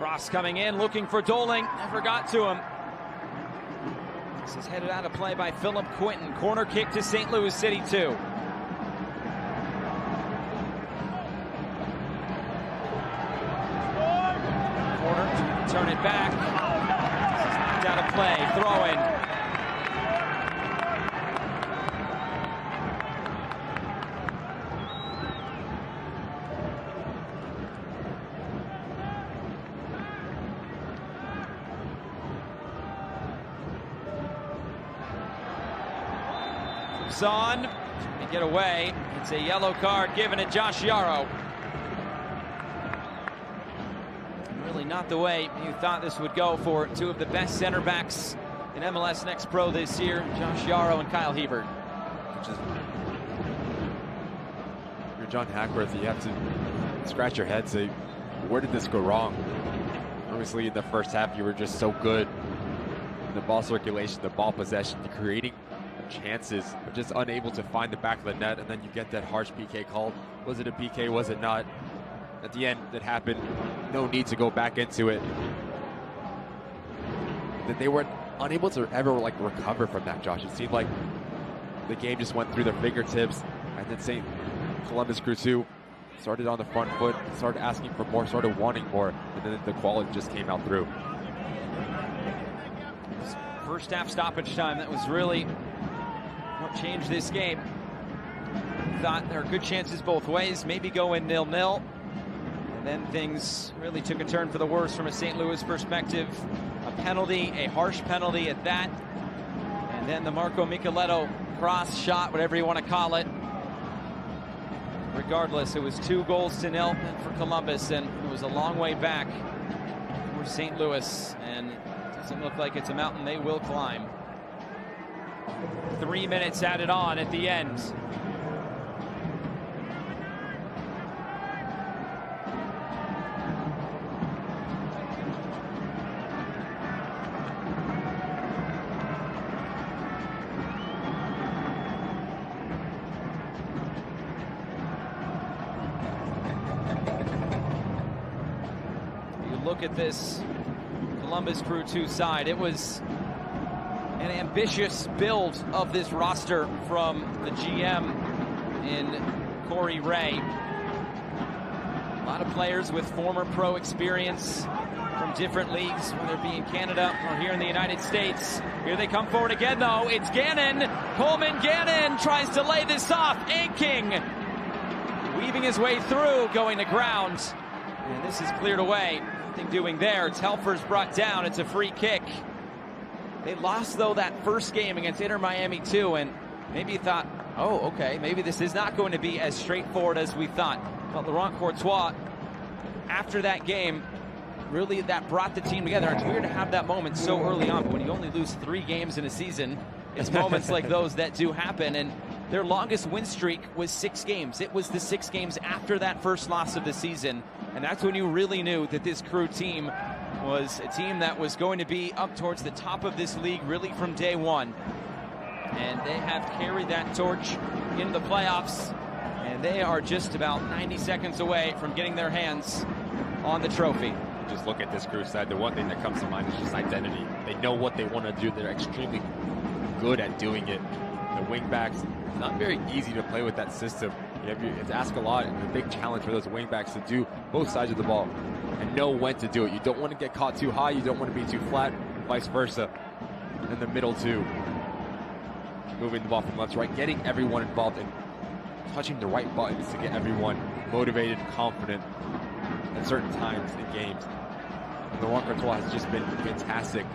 Cross coming in, looking for Doling. Never got to him. This is headed out of play by Philip Quinton. Corner kick to St. Louis City 2. Corner, turn it back. This is knocked out of play. Throw in. On and get away. It's a yellow card given to Josh Yarrow. Really not the way you thought this would go for two of the best center backs in MLS Next Pro this year, Josh Yarrow and Kyle Hebert. You're John Hackworth, you have to scratch your head, say, where did this go wrong? Obviously in the first half you were just so good. The ball circulation, the ball possession, the creating chances, but just unable to find the back of the net, and then you get that harsh PK called. Was it a PK? Was it not? At the end, it happened. No need to go back into it. That they were unable to ever recover from that, Josh. It seemed like the game just went through their fingertips, and then St. Columbus Crew 2 started on the front foot, started asking for more, started wanting more, and then the quality just came out through. First half stoppage time, that was really what changed this game. Thought there are good chances both ways, maybe going 0-0. And then things really took a turn for the worse from a St. Louis perspective. A penalty, a harsh penalty at that. And then the Marco Micheletto cross shot, whatever you want to call it. Regardless, it was 2-0 for Columbus, and it was a long way back for St. Louis. And it doesn't look like it's a mountain they will climb. 3 minutes added on at the end. You look at this Columbus Crew 2 side, it was an ambitious build of this roster from the GM in Corey Ray. A lot of players with former pro experience from different leagues, whether it be in Canada or here in the United States. Here they come forward again, though. It's Gannon. Coleman Gannon tries to lay this off. Angking weaving his way through, going to ground. And this is cleared away. Nothing doing there. Telfer's brought down. It's a free kick. They lost, though, that first game against Inter Miami 2, and maybe you thought, oh, okay, maybe this is not going to be as straightforward as we thought. But Laurent Courtois, after that game, really that brought the team together. It's weird to have that moment so early on, but when you only lose 3 games in a season, it's moments like those that do happen. And their longest win streak was 6 games. It was the 6 games after that first loss of the season, and that's when you really knew that this Crew team was a team that was going to be up towards the top of this league really from day one. And they have carried that torch into the playoffs, and they are just about 90 seconds away from getting their hands on the trophy. Just look at this Crew side. The one thing that comes to mind is just identity. They know what they want to do. They're extremely good at doing it. The wing backs, it's not very easy to play with that system. You have to ask a lot, and a big challenge for those wing backs to do both sides of the ball and know when to do it. You don't want to get caught too high. You don't want to be too flat, vice versa. In the middle too. Moving the ball from left to right, getting everyone involved and touching the right buttons to get everyone motivated and confident at certain times in games. And Laurent Courtois has just been fantastic.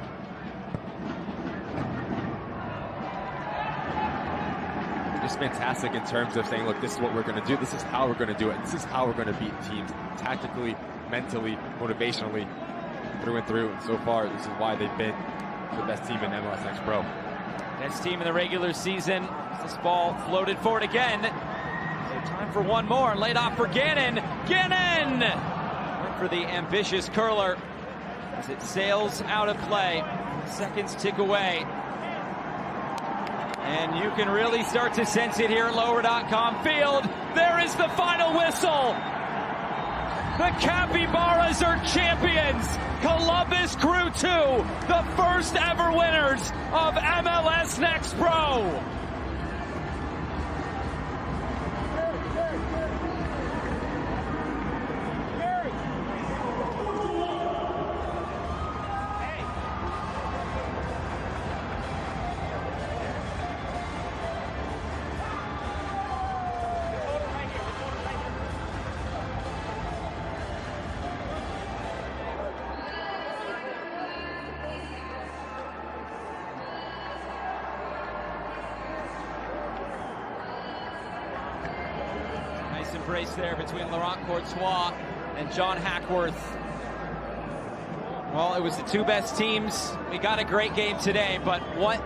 Just fantastic in terms of saying, look, this is what we're going to do. This is how we're going to do it. This is how we're going to beat teams tactically, mentally, motivationally, through and through. And so far, this is why they've been the best team in MLS Next Pro. Best team in the regular season. This ball floated forward again. So time for one more. Laid off for Gannon. Gannon! Went for the ambitious curler as it sails out of play. Seconds tick away. And you can really start to sense it here at Lower.com Field. There is the final whistle. The Capybaras are champions. Columbus Crew 2, the first ever winners of MLS Next Pro. Nice embrace there between Laurent Courtois and John Hackworth. Well, it was the two best teams. We got a great game today, but what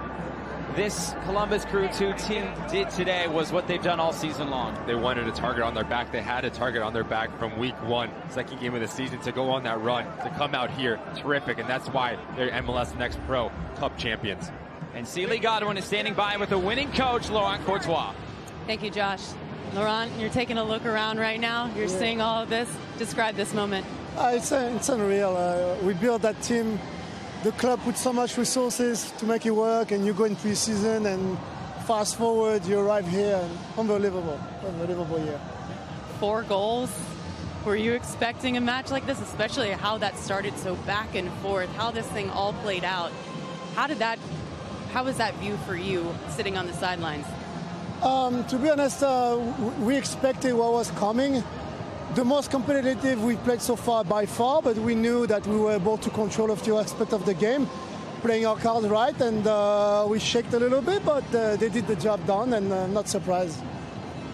this Columbus Crew 2 team did today was what they've done all season long. They wanted a target on their back. They had a target on their back from week 1, second game of the season, to go on that run, to come out here. Terrific, and that's why they're MLS Next Pro Cup champions. And Sealy Godwin is standing by with a winning coach, Laurent Courtois. Thank you, Josh. Laurent, you're taking a look around right now. You're seeing all of this. Describe this moment. It's unreal. We built that team. The club put so much resources to make it work, and you go in pre-season and fast forward, you arrive here. And unbelievable year. 4 goals. Were you expecting a match like this, especially how that started so back and forth, how this thing all played out? How was that view for you sitting on the sidelines? To be honest, we expected what was coming. The most competitive we've played so far by far, but we knew that we were able to control a few aspects of the game, playing our cards right, and we shaked a little bit, but they did the job done, and not surprised.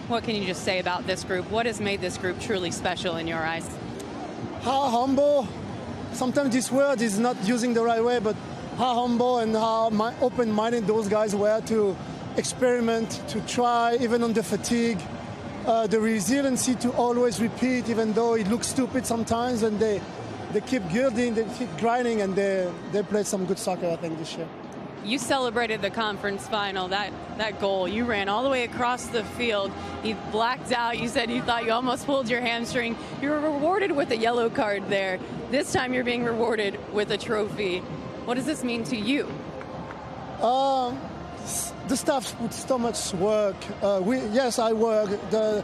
What can you just say about this group? What has made this group truly special in your eyes? How humble, sometimes this word is not using the right way, but how humble and how open-minded those guys were to experiment, to try, even under fatigue. The resiliency to always repeat, even though it looks stupid sometimes, and they keep building, they keep grinding, and they played some good soccer, I think, this year. You celebrated the conference final, that goal. You ran all the way across the field. You blacked out. You said you thought you almost pulled your hamstring. You were rewarded with a yellow card there. This time you're being rewarded with a trophy. What does this mean to you? The staff put so much work. Yes, I work. The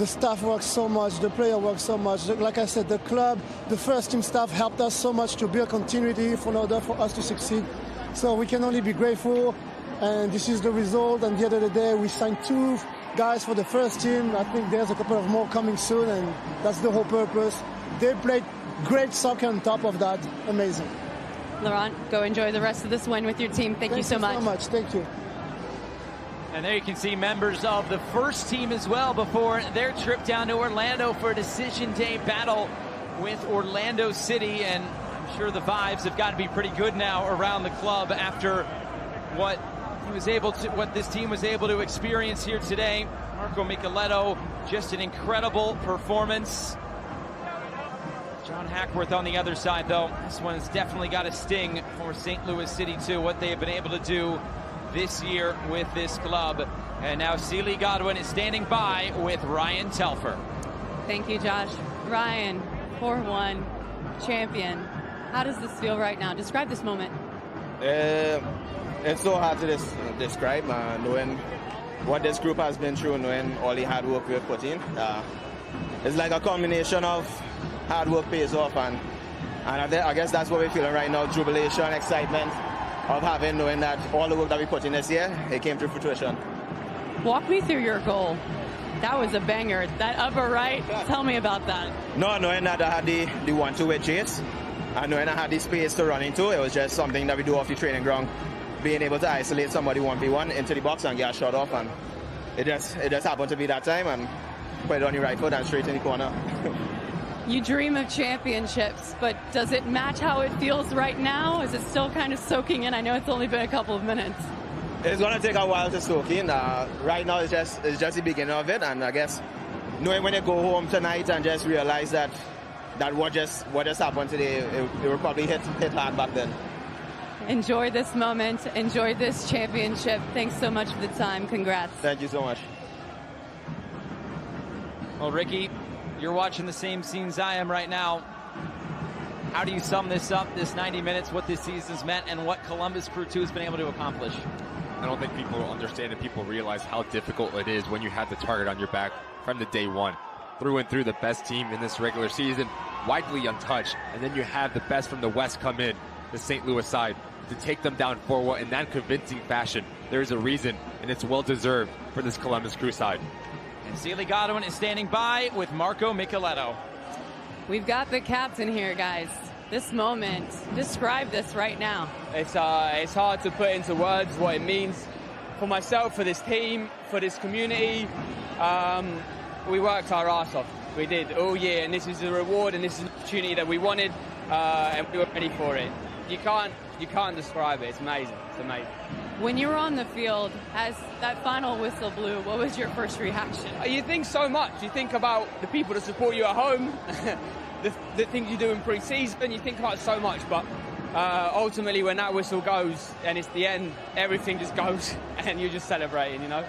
staff works so much. The player works so much. Like I said, the club, the first team staff helped us so much to build continuity in order for us to succeed. So we can only be grateful. And this is the result. And the other day, we signed 2 guys for the first team. I think there's a couple of more coming soon, and that's the whole purpose. They played great soccer on top of that. Amazing. Laurent, go enjoy the rest of this win with your team. Thank you so much. Thank you. And there you can see members of the first team as well before their trip down to Orlando for a decision day battle with Orlando City. And I'm sure the vibes have got to be pretty good now around the club after what this team was able to experience here today. Marco Micheletto, just an incredible performance. John Hackworth on the other side, though. This one's definitely got a sting for St. Louis City, too, what they have been able to do this year with this club. And now Sealy Godwin is standing by with Ryan Telfer. Thank you, Josh. Ryan, 4-1 champion. How does this feel right now? Describe this moment. It's so hard to describe, knowing what this group has been through, knowing all the hard work we've put in. It's like a combination of hard work pays off, and I guess that's what we're feeling right now, jubilation, excitement of knowing that all the work that we put in this year, it came to fruition. Walk me through your goal. That was a banger. That upper right, tell me about that. No, knowing that I had the 1-2 with chase, and knowing I had the space to run into, it was just something that we do off the training ground, being able to isolate somebody 1v1 into the box and get a shot off, and it just happened to be that time, and put it on the right foot and straight in the corner. You dream of championships, but does it match how it feels right now? Is it still kind of soaking in? I know it's only been a couple of minutes. It's going to take a while to soak in. Right now, it's just the beginning of it, and I guess knowing when you go home tonight and just realize that what just happened today, it will probably hit hard back then. Enjoy this moment. Enjoy this championship. Thanks so much for the time. Congrats. Thank you so much. Well, Ricky, you're watching the same scenes I am right now. How do you sum this up, this 90 minutes, what this season's meant, and what Columbus Crew 2 has been able to accomplish? I don't think people understand and people realize how difficult it is when you have the target on your back from the day one. Through and through the best team in this regular season, widely untouched, and then you have the best from the West come in, the St. Louis side, to take them down 4-1 in that convincing fashion. There's a reason, and it's well-deserved for this Columbus Crew side. And Sealy Godwin is standing by with Marco Micheletto. We've got the captain here, guys. This moment, describe this right now. It's hard to put into words what it means for myself, for this team, for this community. We worked our ass off. We did all year, and this is the reward, and this is an opportunity that we wanted, and we were ready for it. You can't describe it. It's amazing. It's amazing. When you were on the field, as that final whistle blew, what was your first reaction? You think so much. You think about the people that support you at home, the things you do in pre-season. You think about so much, but ultimately when that whistle goes and it's the end, everything just goes and you're just celebrating, you know?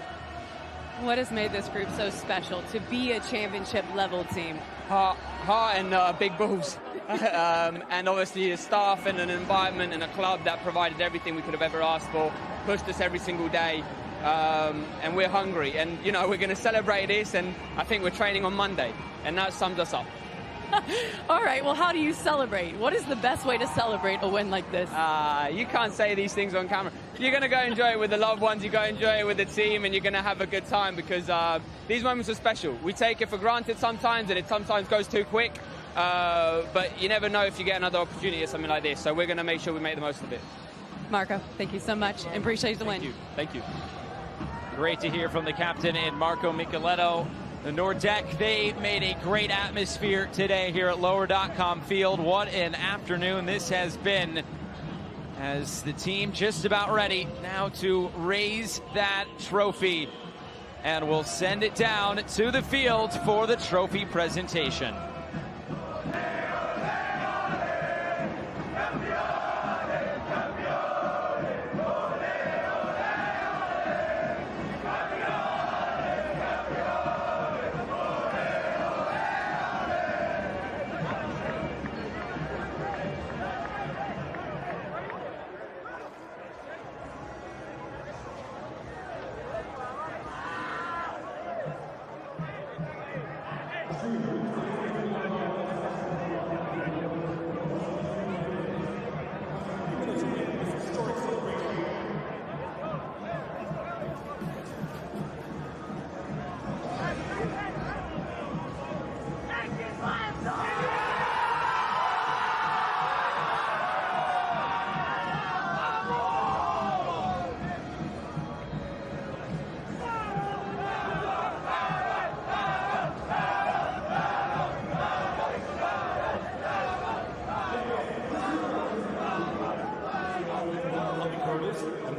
What has made this group so special to be a championship level team? Heart and big balls. And obviously a staff and an environment and a club that provided everything we could have ever asked for, pushed us every single day, and we're hungry. And, you know, we're going to celebrate this, and I think we're training on Monday, and that sums us up. All right, well, how do you celebrate? What is the best way to celebrate a win like this? You can't say these things on camera. You're going to go enjoy it with the loved ones, you go enjoy it with the team, and you're going to have a good time because these moments are special. We take it for granted sometimes, and it sometimes goes too quick, but you never know if you get another opportunity or something like this, so we're going to make sure we make the most of it. Marco, thank you so much, and appreciate the win. Thank you. Great to hear from the captain and Marco Micheletto. The Nordec, they made a great atmosphere today here at Lower.com Field. What an afternoon this has been, as the team just about ready now to raise that trophy. And we'll send it down to the field for the trophy presentation.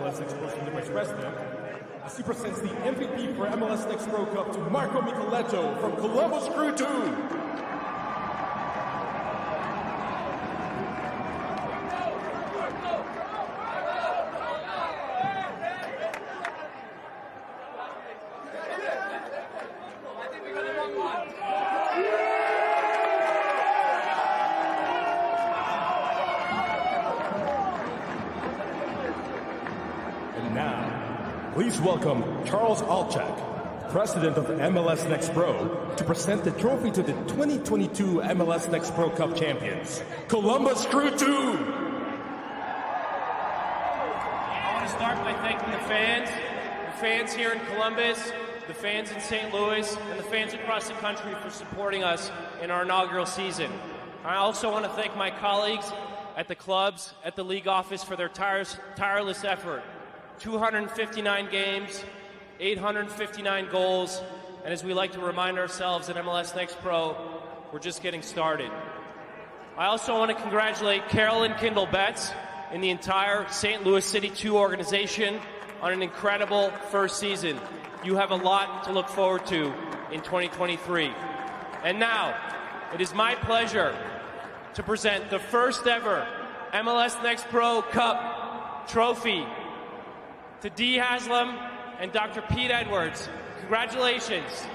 MLS Next Pro from the Vice President, as he presents the MVP for MLS Next Pro Cup to Marco Micheletto from Columbus Crew 2. And now, please welcome Charles Alchak, President of MLS Next Pro, to present the trophy to the 2022 MLS Next Pro Cup champions, Columbus Crew 2. I want to start by thanking the fans here in Columbus, the fans in St. Louis, and the fans across the country for supporting us in our inaugural season. I also want to thank my colleagues at the clubs, at the league office for their tireless effort. 259 games, 859 goals, and as we like to remind ourselves at MLS Next Pro, we're just getting started. I also want to congratulate Carolyn Kindle Betts and the entire St. Louis City 2 organization on an incredible first season. You have a lot to look forward to in 2023. And now, it is my pleasure to present the first ever MLS Next Pro Cup trophy to Dee Haslam and Dr. Pete Edwards. Congratulations.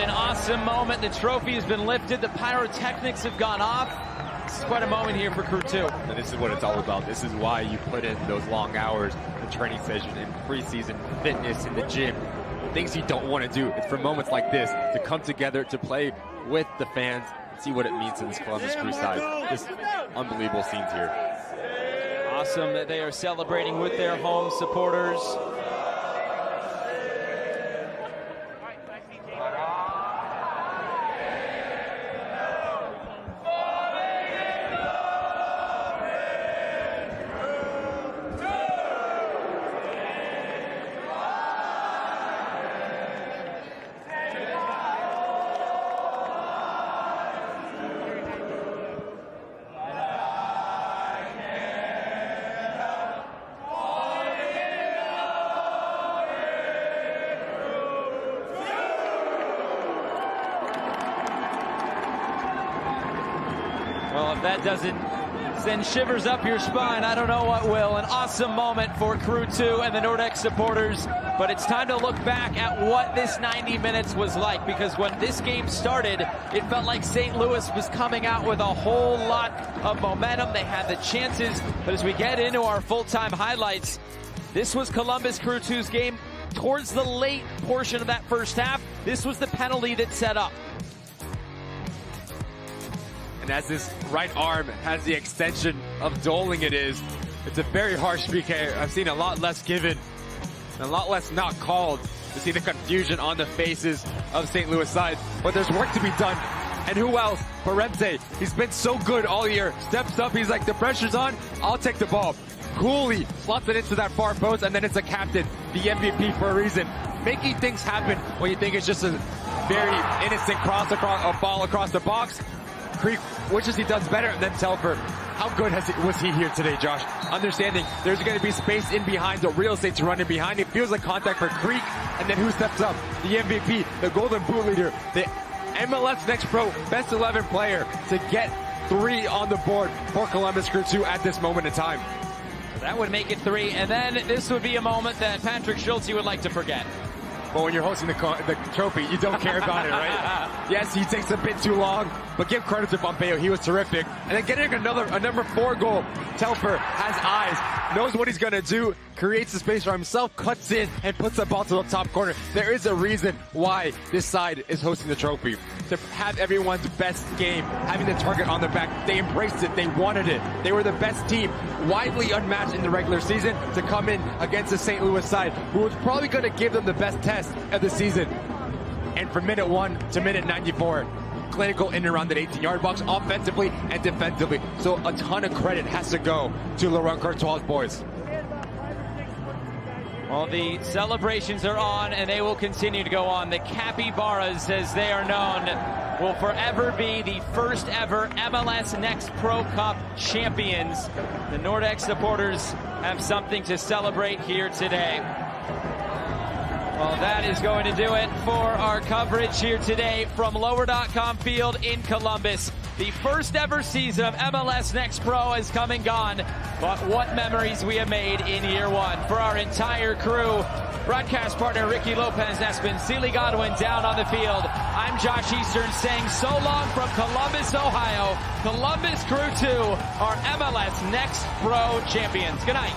an awesome moment. The trophy has been lifted. The pyrotechnics have gone off. This is quite a moment here for Crew 2. And this is what it's all about. This is why you put in those long hours, the training session, and preseason fitness in the gym. Things you don't want to do. It's for moments like this to come together, to play with the fans, and see what it means to this Columbus Crew side. Just unbelievable scenes here. Awesome that they are celebrating with their home supporters. Well, if that doesn't send shivers up your spine, I don't know what will. An awesome moment for Crew 2 and the Nordex supporters. But it's time to look back at what this 90 minutes was like, because when this game started, it felt like St. Louis was coming out with a whole lot of momentum. They had the chances, but as we get into our full-time highlights, this was Columbus Crew 2's game. Towards the late portion of that first half, this was the penalty that set up. And as this right arm has the extension of Doling it's a very harsh PK. I've seen a lot less given, and a lot less not called, to see the confusion on the faces of St. Louis side. But there's work to be done. And who else? Parente. He's been so good all year. Steps up, he's like, the pressure's on, I'll take the ball. Coolly slots it into that far post, and then it's a captain, the MVP for a reason. Making things happen when you think it's just a very innocent cross across, a ball across the box. Creek wishes he does better, and then Telfer. How good was he here today, Josh? Understanding there's going to be space in behind, the real estate to run in behind. It feels like contact for Creek, and then who steps up? The MVP, the Golden Boot leader, the MLS Next Pro Best 11 player to get 3 on the board for Columbus Crew 2 at this moment in time. That would make it 3, and then this would be a moment that Patrick Schultze would like to forget. But when you're hosting the trophy, you don't care about it, right? Yes, he takes a bit too long, but give credit to Pompeo. He was terrific. And then getting a number 4 goal. Telfer has eyes, knows what he's going to do, creates the space for himself, cuts in, and puts the ball to the top corner. There is a reason why this side is hosting the trophy. To have everyone's best game, having the target on their back. They embraced it. They wanted it. They were the best team, widely unmatched in the regular season, to come in against the St. Louis side, who was probably going to give them the best test of the season. And from minute 1 to minute 94, clinical in and around that 18-yard box, offensively and defensively. So a ton of credit has to go to Laurent Courtois' boys. Well, the celebrations are on, and they will continue to go on. The Capybaras, as they are known, will forever be the first ever MLS Next Pro Cup champions. The Nordex supporters have something to celebrate here today. Well, that is going to do it for our coverage here today from Lower.com Field in Columbus. The first ever season of MLS Next Pro has come and gone, but what memories we have made in year 1. For our entire crew, broadcast partner Ricky Lopez, Espen, Sealy Godwin down on the field. I'm Josh Eastern saying so long from Columbus, Ohio. Columbus Crew 2 are MLS Next Pro champions. Good night.